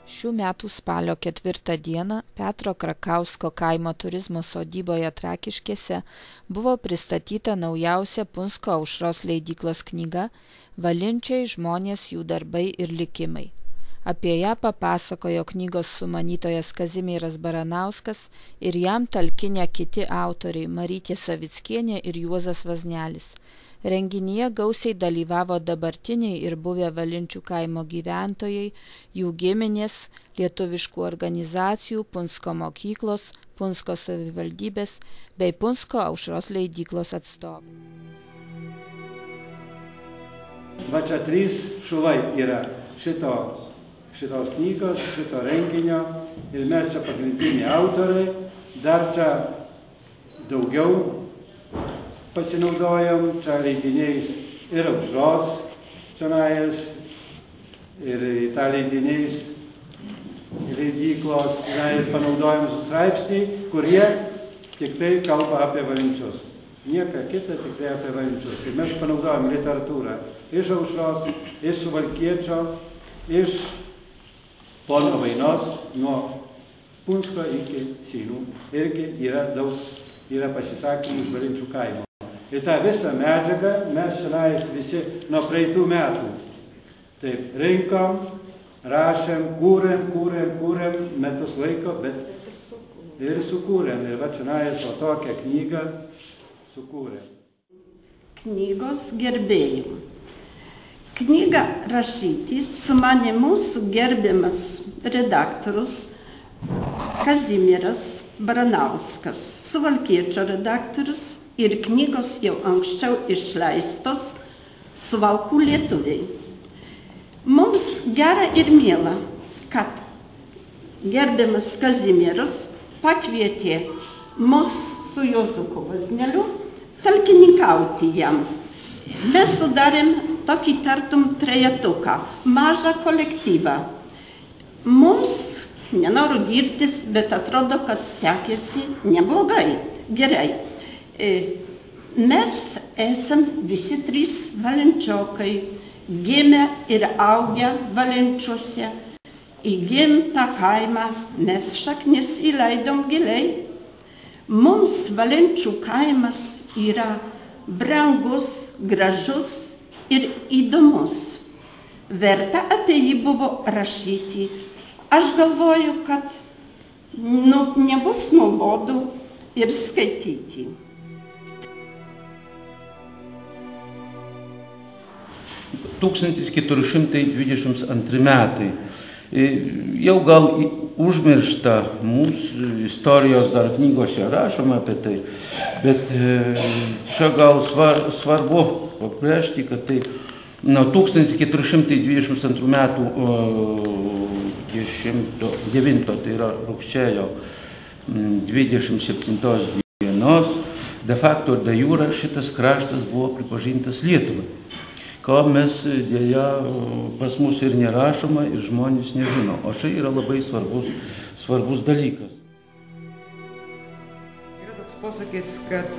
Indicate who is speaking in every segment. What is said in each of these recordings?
Speaker 1: Šių metų spalio 4 dieną Petro Krakausko kaimo turizmo sodyboje Trakiškėse buvo pristatyta naujausia Punsko Aušros leidyklos knyga Valinčiai žmonės, jų darbai ir likimai. Apie ją papasakojo knygos sumanytojas Kazimieras Baranauskas ir jam talkinę kiti autoriai Marytė Savickienė ir Juozas Vaznelis. Renginyje gausiai dalyvavo dabartiniai ir buvę Valinčių kaimo gyventojai, jų giminės, lietuviškų organizacijų, Punsko mokyklos, Punsko savivaldybės bei Punsko Aušros leidyklos atstovai.
Speaker 2: Va čia 3 šulai yra šitos knygos, šito renginio ir mes čia pagrindiniai autoriai, dar čia daugiau pasinaudojom, čia leidiniais ir Aušros čionais, ir tą leidiniais leidyklos, ir panaudojom straipsniai, kurie tik tai kalba apie Valinčius. Nieka kita, tik tai apie Valinčius. Ir mes panaudojom literatūrą iš Aušros, iš Suvalkiečio, iš pono Vainos, nuo Punsko iki Seinų. Irgi yra pasisakymų iš Valinčių kaimo. Ir tą visą medžiagą mes šiandien visi nuo praeitų metų. Taip, rinkom, rašėm, kūrėm metus laiko, bet ir sukūrėm. Ir va šiandien o tokią knygą sukūrėm.
Speaker 3: Knygos gerbėjų. Knygą rašyti sumanė mūsų gerbiamas redaktorius Kazimieras Baranauskas, Suvalkiečio redaktorius, ir knygos jau anksčiau išleistos Suvalkų lietuviai. Mums gera ir miela, kad gerbiamas Kazimieras pakvietė mus su Juozuku Vazneliu talkininkauti jam. Mes sudarėm tokį tartum trejetuką, mažą kolektyvą. Mums, nenoriu girtis, bet atrodo, kad sekėsi neblogai, gerai. Mes esam visi 3 valinčiokai, gimę ir augę Valinčiuose. Į gimtą kaimą mes šaknis įleidom giliai. Mums Valinčių kaimas yra brangus, gražus ir įdomus. Verta apie jį buvo rašyti. Aš galvoju, kad nebus nuobodu ir skaityti.
Speaker 4: 1422 metai. Jau gal užmiršta mūsų istorijos dar knygose rašoma apie tai, bet čia gal svarbu pabrėžti, kad tai nuo 1422 metų 9, tai yra rugsėjo 27 dienos, de facto de jure šitas kraštas buvo pripažintas Lietuvai. Ko mes dėja pas mus ir nerašoma, ir žmonės nežino. O čia yra labai svarbus dalykas.
Speaker 5: Yra toks posakis, kad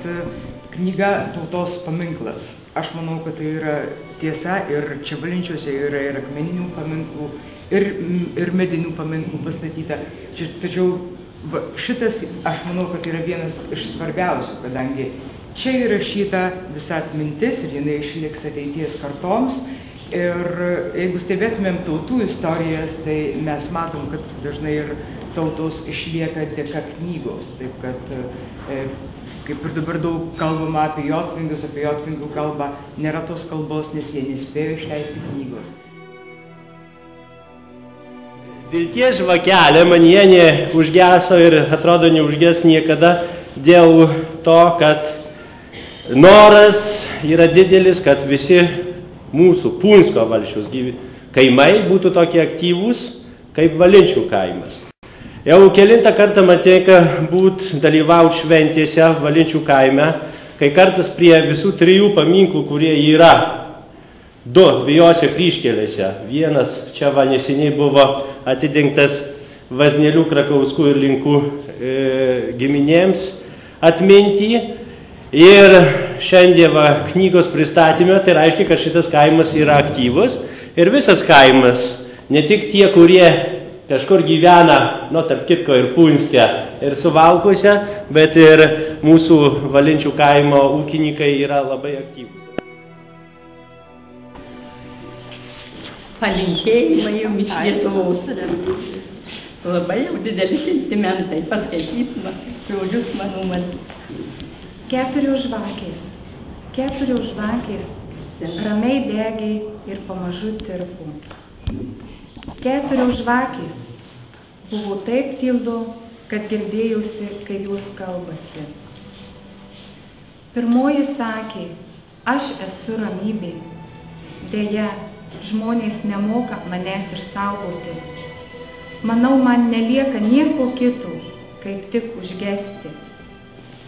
Speaker 5: knyga tautos paminklas. Aš manau, kad tai yra tiesa ir čia Valinčiuose yra ir akmeninių paminklų, ir medinių paminklų pastatyta. Tačiau šitas, aš manau, kad yra vienas iš svarbiausių, kadangi čia įrašyta visa atmintis ir jinai išliks ateities kartoms. Ir jeigu stebėtumėm tautų istorijas, tai mes matom, kad dažnai ir tautos išlieka dėka knygos. Taip kad, kaip ir dabar daug kalbama apie jotvingius, apie jotvingių kalbą, nėra tos kalbos, nes jie nespėjo išleisti knygos.
Speaker 6: Vilties žvakelė manyje neužgeso ir atrodo neužges niekada dėl to, kad noras yra didelis, kad visi mūsų Punsko valsčiaus kaimai būtų tokie aktyvūs kaip Valinčių kaimas. Jau kelintą kartą man teko dalyvauti šventėse Valinčių kaime, kai kartais prie visų 3 paminklų, kurie yra 2 dviejose kryžkelėse. Vienas čia neseniai buvo atidengtas Vaznelių, Krakauskų ir Linkų giminėms atminti. Ir šiandien knygos pristatymė, tai reiškia, kad šitas kaimas yra aktyvus ir visas kaimas, ne tik tie, kurie kažkur gyvena, tarp kitko ir Punske, ir Suvalkuose, bet ir mūsų Valinčių kaimo ūkininkai yra labai aktyvūs.
Speaker 7: Palinkėjimai jums iš Lietuvos. Labai jau dideli sentimentai, paskaitysime žodžius manau.
Speaker 8: 4 žvakės ramiai degiai ir pamažu tirpo. 4 žvakės buvo taip tylu, kad girdėjusi, kai jūs kalbasi. Pirmoji sakė, aš esu ramybė. Deja, žmonės nemoka manęs išsaugoti. Manau, man nelieka nieko kito, kaip tik užgesti.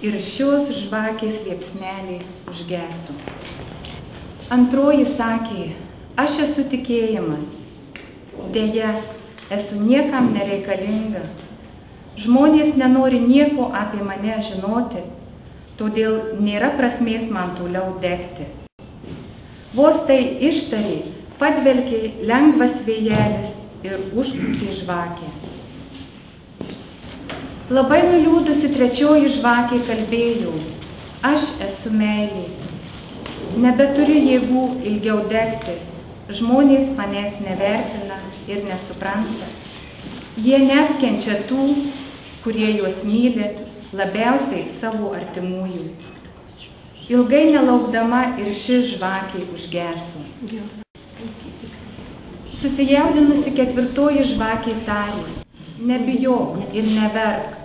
Speaker 8: Ir šios žvakės liepsnelį užgesiu. Antroji sakė, aš esu tikėjimas. Deja, esu niekam nereikalinga. Žmonės nenori nieko apie mane žinoti, todėl nėra prasmės man toliau degti. Vos tai ištarė, padvelkė lengvas vėjelis ir užpūtė žvakę. Labai nuliūdusi trečioji žvakė kalbėjo, aš esu meilė. Nebeturiu jėgų ilgiau degti, žmonės manęs nevertina ir nesupranta. Jie neapkenčia tų, kurie juos myli, labiausiai savo artimųjų. Ilgai nelaukdama ir ši žvakė užgeso. Susijaudinusi 4 žvakė tarė, nebijok ir neverk.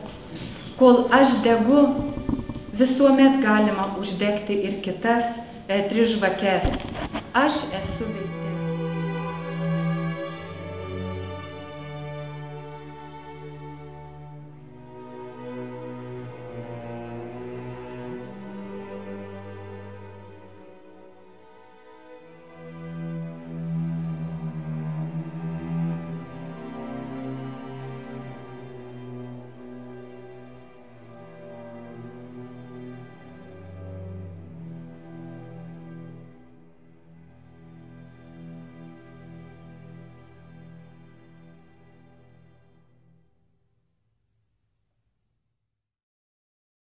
Speaker 8: Kol aš degu, visuomet galima uždegti ir kitas 3 žvakes. Aš esu viltis.